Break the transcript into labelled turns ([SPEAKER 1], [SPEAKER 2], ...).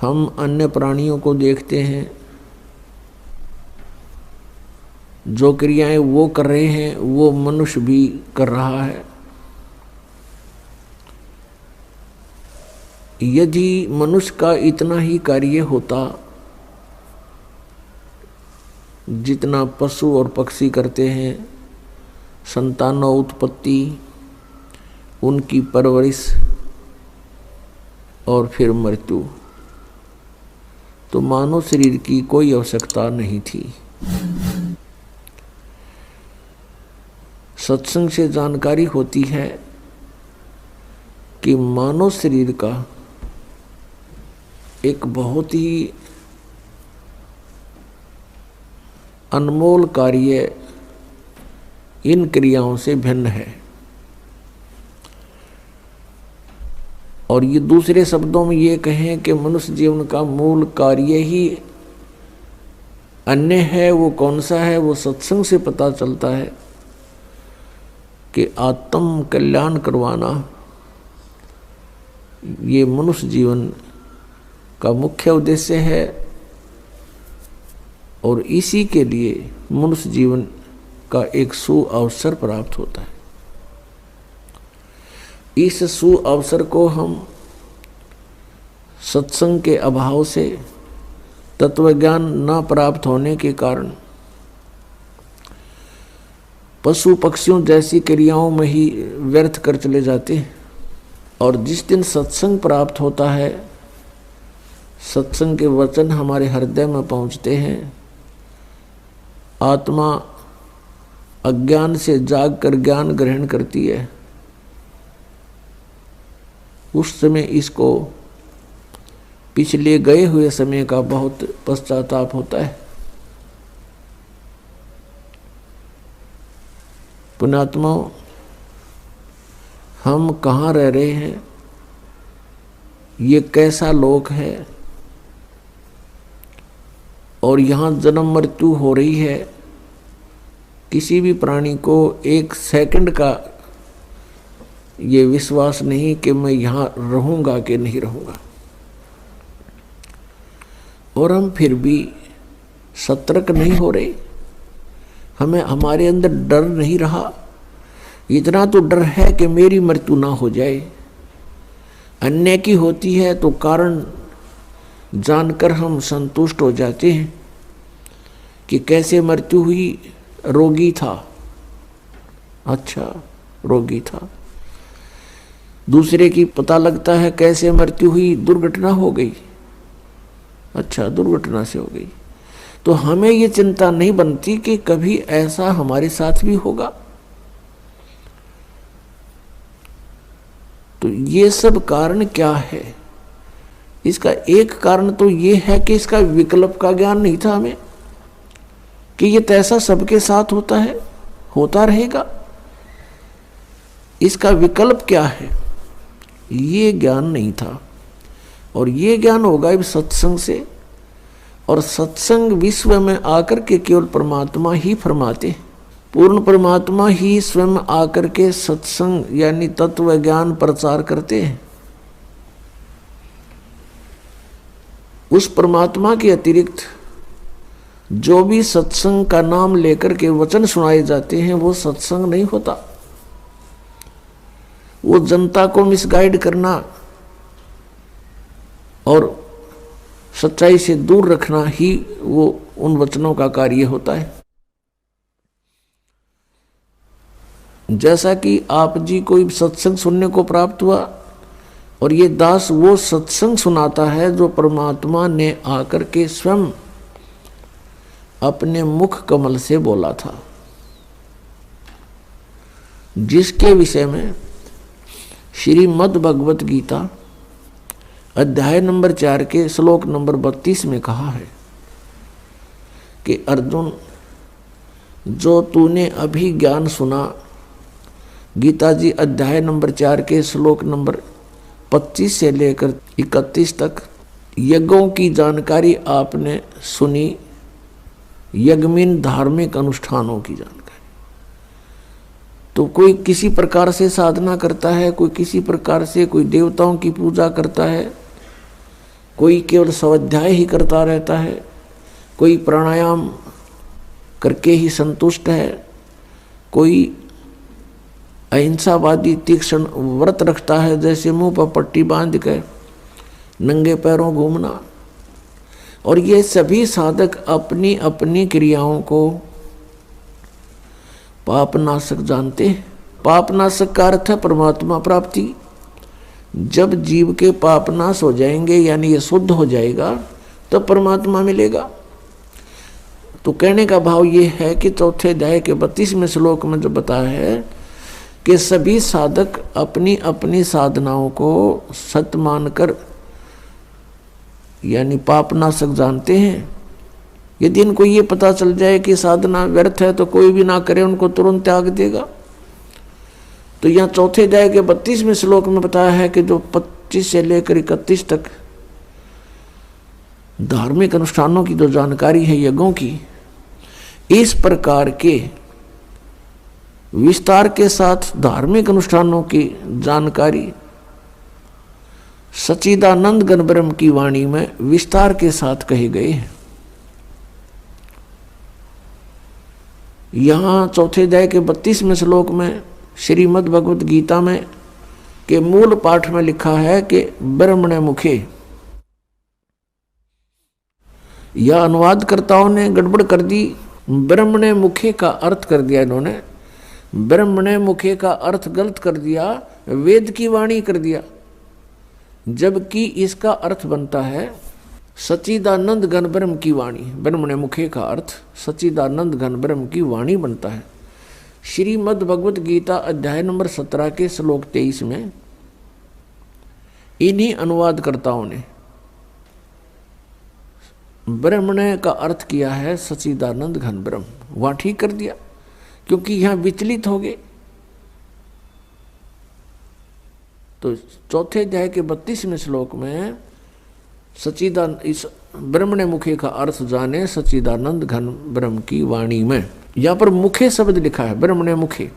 [SPEAKER 1] हम अन्य प्राणियों को देखते हैं, जो क्रियाएं वो कर रहे हैं वो मनुष्य भी कर रहा है। यदि मनुष्य का इतना ही कार्य होता जितना पशु और पक्षी करते हैं, संतानों उत्पत्ति, उनकी परवरिश और फिर मृत्यु, तो मानव शरीर की कोई आवश्यकता नहीं थी। सत्संग से जानकारी होती है कि मानव शरीर का एक बहुत ही अनमोल कार्य इन क्रियाओं से भिन्न है। और ये दूसरे शब्दों में ये कहें कि मनुष्य जीवन का मूल कार्य ही अन्य है। वो कौन सा है? वो सत्संग से पता चलता है कि आत्म कल्याण करवाना ये मनुष्य जीवन का मुख्य उद्देश्य है। और इसी के लिए मनुष्य जीवन का एक सुअवसर प्राप्त होता है। इस सुअवसर को हम सत्संग के अभाव से, तत्वज्ञान न प्राप्त होने के कारण पशु पक्षियों जैसी क्रियाओं में ही व्यर्थ कर चले जाते हैं। और जिस दिन सत्संग प्राप्त होता है, सत्संग के वचन हमारे हृदय में पहुंचते हैं, आत्मा अज्ञान से जागकर ज्ञान ग्रहण करती है, उस समय इसको पिछले गए हुए समय का बहुत पश्चाताप होता है। पुण्यात्मा, हम कहाँ रह रहे हैं, ये कैसा लोक है, और यहाँ जन्म मृत्यु हो रही है। किसी भी प्राणी को एक सेकंड का ये विश्वास नहीं कि मैं यहाँ रहूँगा कि नहीं रहूँगा। और हम फिर भी सतर्क नहीं हो रहे। हमें हमारे अंदर डर नहीं रहा। इतना तो डर है कि मेरी मृत्यु ना हो जाए। अन्य की होती है तो कारण जानकर हम संतुष्ट हो जाते हैं कि कैसे मृत्यु हुई, रोगी था, अच्छा रोगी था। दूसरे की पता लगता है कैसे मृत्यु हुई, दुर्घटना हो गई, अच्छा दुर्घटना से हो गई। तो हमें ये चिंता नहीं बनती कि कभी ऐसा हमारे साथ भी होगा। तो ये सब कारण क्या है? इसका एक कारण तो ये है कि इसका विकल्प का ज्ञान नहीं था हमें, कि ये तो ऐसा सबके साथ होता है, होता रहेगा। इसका विकल्प क्या है, ये ज्ञान नहीं था। और ये ज्ञान होगा इस सत्संग से। और सत्संग विश्व में आकर के केवल परमात्मा ही फरमाते हैं। पूर्ण परमात्मा ही स्वयं आकर के सत्संग यानी तत्व ज्ञान प्रचार करते हैं। उस परमात्मा के अतिरिक्त जो भी सत्संग का नाम लेकर के वचन सुनाए जाते हैं वो सत्संग नहीं होता। वो जनता को मिसगाइड करना और सच्चाई से दूर रखना ही वो उन वचनों का कार्य होता है। जैसा कि आप जी कोई सत्संग सुनने को प्राप्त हुआ, और ये दास वो सत्संग सुनाता है जो परमात्मा ने आकर के स्वयं अपने मुख कमल से बोला था, जिसके विषय में श्रीमद् भगवत गीता अध्याय नंबर 4 के श्लोक नंबर 32 में कहा है कि अर्जुन, जो तूने अभी ज्ञान सुना, गीता जी अध्याय नंबर 4 के श्लोक नंबर 25 से लेकर 31 तक यज्ञों की जानकारी आपने सुनी, यज्ञमीन धार्मिक अनुष्ठानों की जानकारी। तो कोई किसी प्रकार से साधना करता है, कोई किसी प्रकार से कोई देवताओं की पूजा करता है, कोई केवल स्वाध्याय ही करता रहता है, कोई प्राणायाम करके ही संतुष्ट है, कोई अहिंसावादी तीक्ष्ण व्रत रखता है, जैसे मुंह पर पट्टी बांध कर नंगे पैरों घूमना। और ये सभी साधक अपनी अपनी क्रियाओं को पापनाशक जानते हैं। पापनाशक का अर्थ है परमात्मा प्राप्ति। जब जीव के पापनाश हो जाएंगे, यानी ये शुद्ध हो जाएगा, तो परमात्मा मिलेगा। तो कहने का भाव ये है कि चौथे अध्याय के 32वें श्लोक में जो बताया है कि सभी साधक अपनी अपनी साधनाओं को सत्य मानकर यानी पापनाशक जानते हैं। यदि इनको ये पता चल जाए कि साधना व्यर्थ है तो कोई भी ना करे, उनको तुरंत त्याग देगा। तो यहाँ चौथे अध्याय के 32वें श्लोक में बताया है कि जो 25 से लेकर 31 तक धार्मिक अनुष्ठानों की जो जानकारी है यज्ञों की, इस प्रकार के विस्तार के साथ धार्मिक अनुष्ठानों की जानकारी सच्चिदानंद घन ब्रह्म की वाणी में विस्तार के साथ कहे गए हैं। यहाँ चौथे अध्याय के 32वें श्लोक में श्रीमद् भगवत गीता में के मूल पाठ में लिखा है कि ब्रह्मणे मुखे। यह अनुवादकर्ताओं ने गड़बड़ कर दी, ब्रह्मणे मुखे का अर्थ कर दिया इन्होंने। ब्रह्मणे मुखे का अर्थ गलत कर दिया, वेद की वाणी कर दिया, जबकि इसका अर्थ बनता है सच्चिदानंद घन ब्रह्म की वाणी। ब्रह्मणे मुखे का अर्थ सच्चिदानंद घन ब्रह्म की वाणी बनता है। श्रीमद् भगवत गीता अध्याय नंबर 17 के श्लोक 23 में इन्हीं अनुवादकर्ताओं ने ब्रह्मणे का अर्थ किया है सच्चिदानंद घन ब्रह्म। वहां ठीक कर दिया, क्योंकि यहां विचलित हो गए। तो चौथे अध्याय के 32वें श्लोक में सच्चिदानंद, इस ब्रह्मणे मुखे का अर्थ जाने सच्चिदानंद घन ब्रह्म की वाणी में। यहाँ पर मुखे शब्द लिखा है, ब्रह्मणे मुखे।